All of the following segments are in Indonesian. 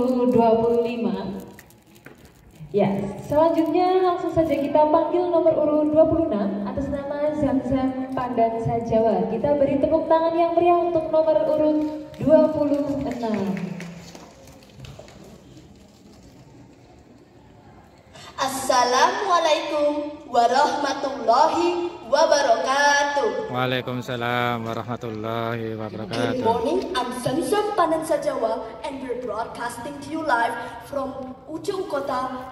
urut 25. Ya, selanjutnya langsung saja kita panggil nomor urut 26 atas nama Zamzam Pandansa Jawa. Kita beri tepuk tangan yang meriah untuk nomor urut 26. Assalamualaikum warahmatullahi wabarakatuh. Waalaikumsalam warahmatullahi wabarakatuh. Good morning, I'm Zamzam Pandansa Jawa and we're broadcasting to you live from ujung kota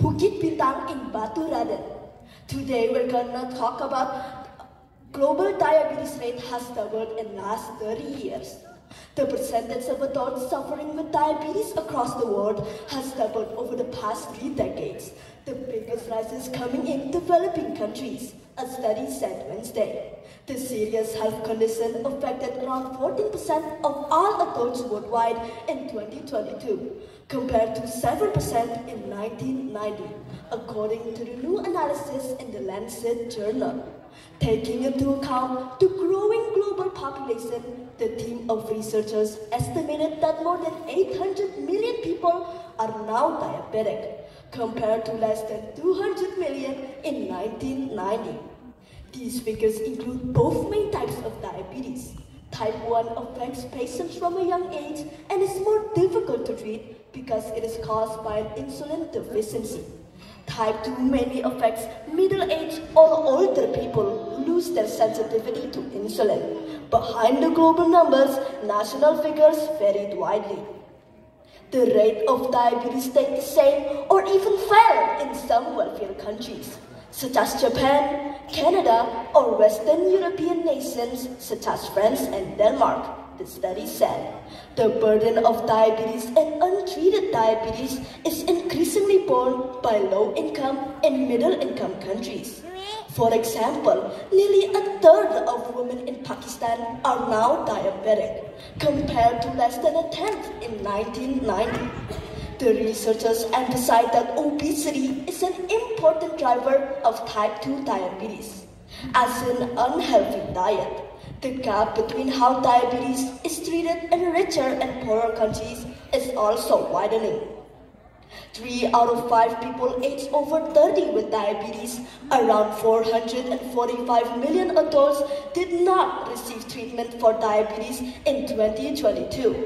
Bukit Bintang in Batu Raden. Today we're gonna talk about global diabetes rate has doubled in last 30 years. The percentage of adults suffering with diabetes across the world has doubled over the past 3 decades. The biggest rise is coming in developing countries, a study said Wednesday. The serious health condition affected around 14% of all adults worldwide in 2022, compared to 7% in 1990, according to the new analysis in the Lancet journal. Taking into account the growing global population, the team of researchers estimated that more than 800 million people are now diabetic, compared to less than 200 million in 1990. These figures include both main types of diabetes. Type 1 affects patients from a young age and is more difficult to treat because it is caused by an insulin deficiency. Type 2 mainly affects middle-aged or older people who lose their sensitivity to insulin. Behind the global numbers, national figures varied widely. The rate of diabetes stayed the same or even fell in some wealthier countries, such as Japan, Canada, or Western European nations such as France and Denmark, the study said. The burden of diabetes and untreated diabetes is increasingly borne by low-income and middle-income countries. For example, nearly a third of women in Pakistan are now diabetic, compared to less than a tenth in 1990. The researchers emphasize that obesity is an important driver of type 2 diabetes. As an unhealthy diet, the gap between how diabetes is treated in richer and poorer countries is also widening. 3 out of 5 people aged over 30 with diabetes, around 445 million adults, did not receive treatment for diabetes in 2022.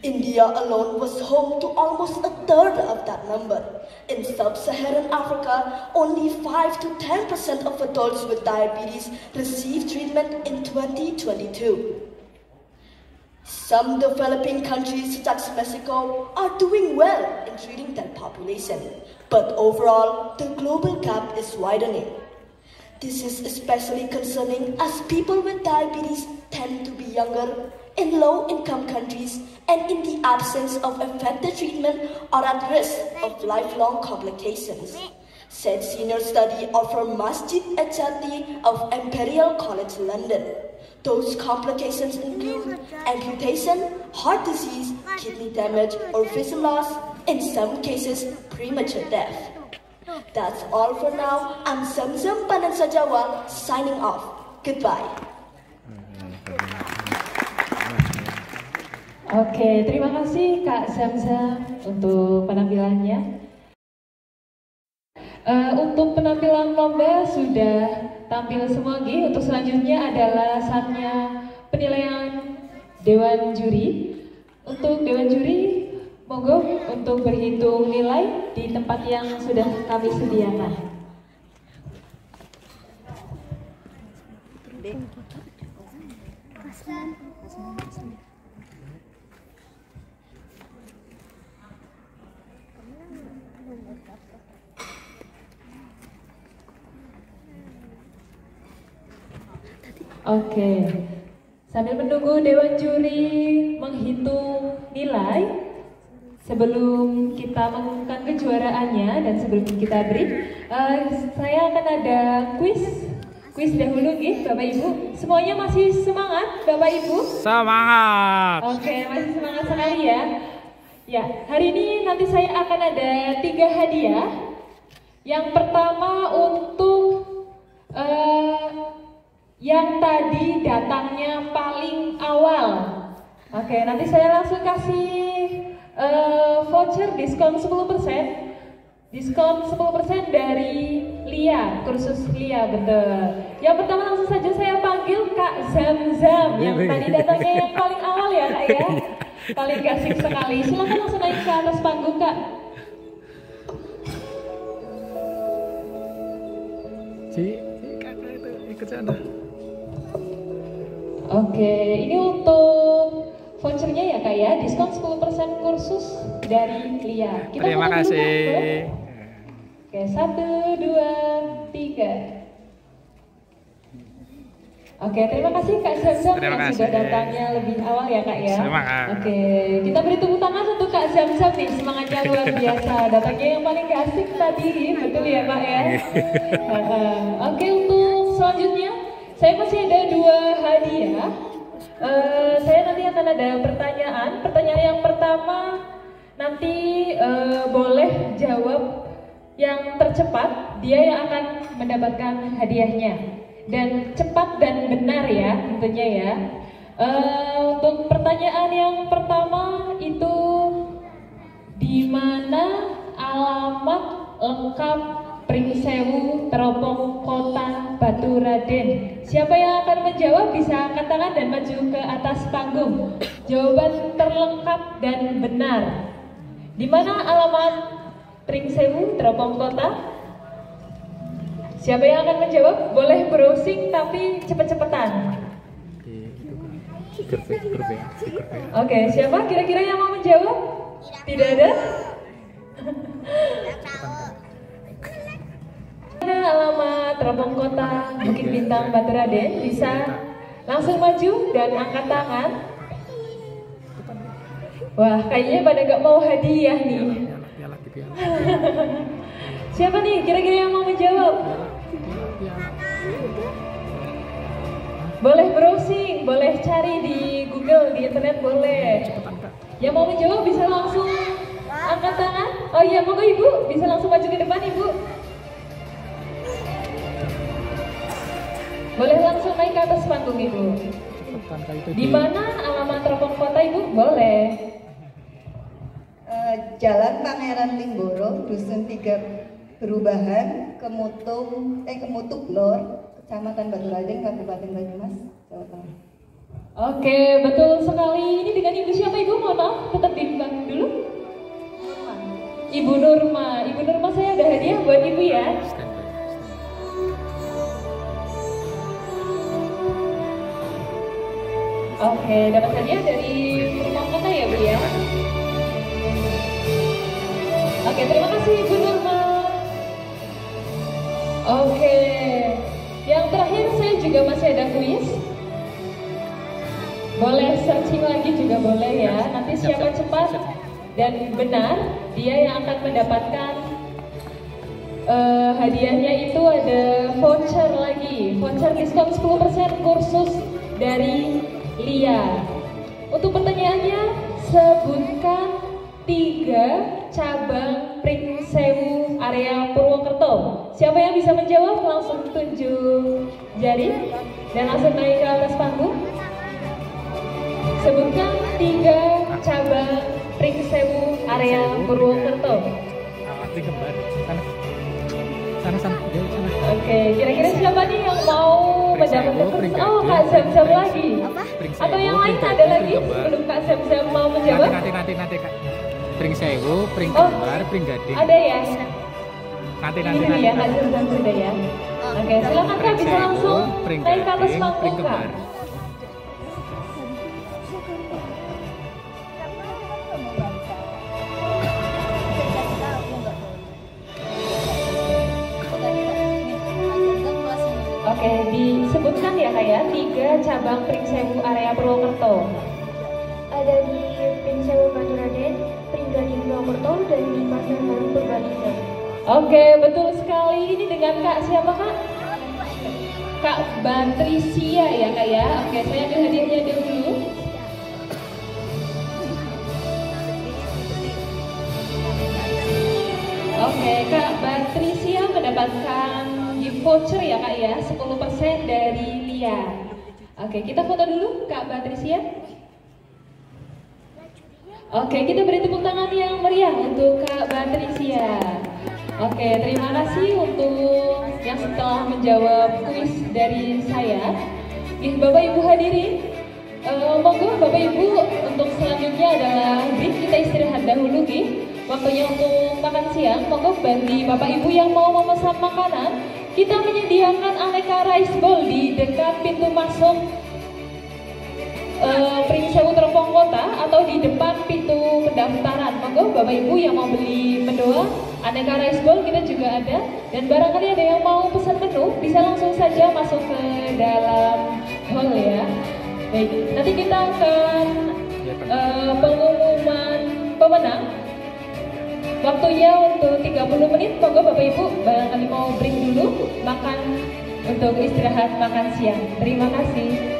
India alone was home to almost a third of that number. In sub-Saharan Africa, only 5 to 10% of adults with diabetes received treatment in 2022. Some developing countries such as Mexico are doing well in treating their population, but overall, the global gap is widening. This is especially concerning as people with diabetes tend to be younger, in low-income countries, and in the absence of effective treatment are at risk of lifelong complications, said senior study author Masjid Ejati of Imperial College London. Those complications include amputation, heart disease, kidney damage, or vision loss, in some cases premature death. That's all for now. I'm Zamzam Pandansa Jawa, signing off. Goodbye. Oke, terima kasih Kak Zamzam untuk penampilannya. Untuk penampilan lomba sudah tampil semua, Gi. Untuk selanjutnya adalah saatnya penilaian Dewan Juri. Untuk Dewan Juri, monggo untuk berhitung nilai di tempat yang sudah kami sediakan. Oke, sambil menunggu Dewan Juri menghitung nilai, sebelum kita mengumumkan kejuaraannya dan sebelum kita break, saya akan ada quiz dahulu, nih, Bapak Ibu. Semuanya masih semangat, Bapak Ibu? Semangat. Oke, masih semangat sekali ya. Ya, hari ini nanti saya akan ada 3 hadiah. Yang pertama untuk yang tadi datangnya paling awal Oke, nanti saya langsung kasih voucher diskon 10%. Diskon 10% dari Lia, kursus Lia, betul. Yang pertama langsung saja saya panggil Kak Zamzam yang tadi datangnya yang paling awal ya Kak ya. Paling gasik sekali. Silakan langsung naik ke atas panggung Kak. kakak itu ikut sana. Oke, ini untuk vouchernya ya Kak ya, diskon 10% kursus dari Lia. Terima foto dulu, kasih. Kak, boleh? Oke, 1, 2, 3. Oke, terima kasih Kak Zamzam Terima yang kasih. sudah datangnya lebih awal ya Kak ya. Semangat. Oke, kita beri tepuk tangan untuk Kak Zamzam nih, semangatnya luar biasa. Datangnya yang paling asik tadi, betul ya Pak ya. Oke, untuk selanjutnya saya masih ada 2 hadiah. Saya nanti akan ada pertanyaan. Pertanyaan yang pertama nanti boleh jawab yang tercepat, dia yang akan mendapatkan hadiahnya. Dan cepat dan benar ya tentunya ya. Untuk pertanyaan yang pertama itu, di mana alamat lengkap Pringsewu Teropong Kota Baturaden? Siapa yang akan menjawab bisa angkat tangan dan maju ke atas panggung. Jawaban terlengkap dan benar. Di mana alamat Pringsewu Teropong Kota? Siapa yang akan menjawab? Boleh browsing tapi cepet-cepetan. Oke, siapa kira-kira yang mau menjawab? Tidak ada? Ada alamat Teropong Kota Bukit Bintang Baturaden, bisa langsung maju dan angkat tangan. Wah, kayaknya pada gak mau hadiah nih. Siapa nih kira-kira yang mau menjawab? Boleh browsing, boleh cari di Google, di internet boleh. Yang mau menjawab bisa langsung angkat tangan. Oh iya, monggo Ibu, bisa langsung maju ke depan Ibu. Boleh langsung naik ke atas panggung Ibu. Di mana alamat Teropong Kota Ibu? Boleh. Jalan Pangeran Limboro, Dusun 3 Perubahan, Kemutuk Lor, Kecamatan Baturaden, Kabupaten Banyumas, Jawa Tengah. Oke, betul sekali. Ini dengan Ibu siapa Ibu? Mohon maaf, tetap di belakang dulu. Ibu Nurma. Ibu Nurma, saya ada hadiah buat Ibu ya. Oke, dapat hadiah dari Rumah Kota ya Bu ya. Oke, terima kasih Ibu Nurma. Oke, yang terakhir saya juga masih ada kuis. Boleh searching lagi juga boleh ya. Nanti siapa cepat dan benar, dia yang akan mendapatkan hadiahnya itu ada voucher lagi. Voucher diskon 10% kursus dari Lia. Untuk pertanyaannya, sebutkan 3 cabang Pringsewu area Purwokerto. Siapa yang bisa menjawab langsung tunjuk jari dan langsung naik ke atas panggung. Sebutkan 3 cabang Pringsewu area Purwokerto. Sana. Oke, kira-kira siapa nih yang mau mendapatkan? Oh, Kak Zamzam lagi. Atau yang lain ada lagi sebelum Kak Zamzam mau menjawab? Nanti Kak. Pringsewu, Pringkembar, Pringgading. Ada ya? Nanti. Ini ya Kak Zamzam sudah ya. Oke, silakan Kak bisa langsung naik ke atas panggung Kak. Oke, disebutkan ya Kak ya, 3 cabang Pringsewu area Purwokerto. Ada di Pringsewu Baturaden, Pringgading Purwokerto, dan di Pasar Baru Purbalingga. Oke, betul sekali. Ini dengan Kak siapa Kak? Kak Batrisia ya Kak ya. Oke, saya ambil hadiahnya dulu. Oke, Kak Batrisia mendapatkan gift voucher ya Kak ya, 10% dari Lia. Oke, kita foto dulu Kak Batrisia. Oke, kita beri tepuk tangan yang meriah untuk Kak Patricia. Oke, terima kasih untuk yang setelah menjawab kuis dari saya. Bapak Ibu hadirin, monggo Bapak Ibu untuk selanjutnya adalah break, kita istirahat dahulu waktunya untuk makan siang. Monggo bagi Bapak Ibu yang mau memesan makanan, kita menyediakan aneka rice bowl di dekat pintu masuk Pringsewu Teropong Kota atau di depan pintu pendaftaran. Monggo Bapak Ibu yang mau beli mendoan, aneka rice bowl kita juga ada. Dan barangkali ada yang mau pesan menu, bisa langsung saja masuk ke dalam hall ya. Baik, nanti kita akan pengumuman pemenang. Waktunya untuk 30 menit. Monggo Bapak Ibu barangkali mau break dulu, makan untuk istirahat makan siang. Terima kasih.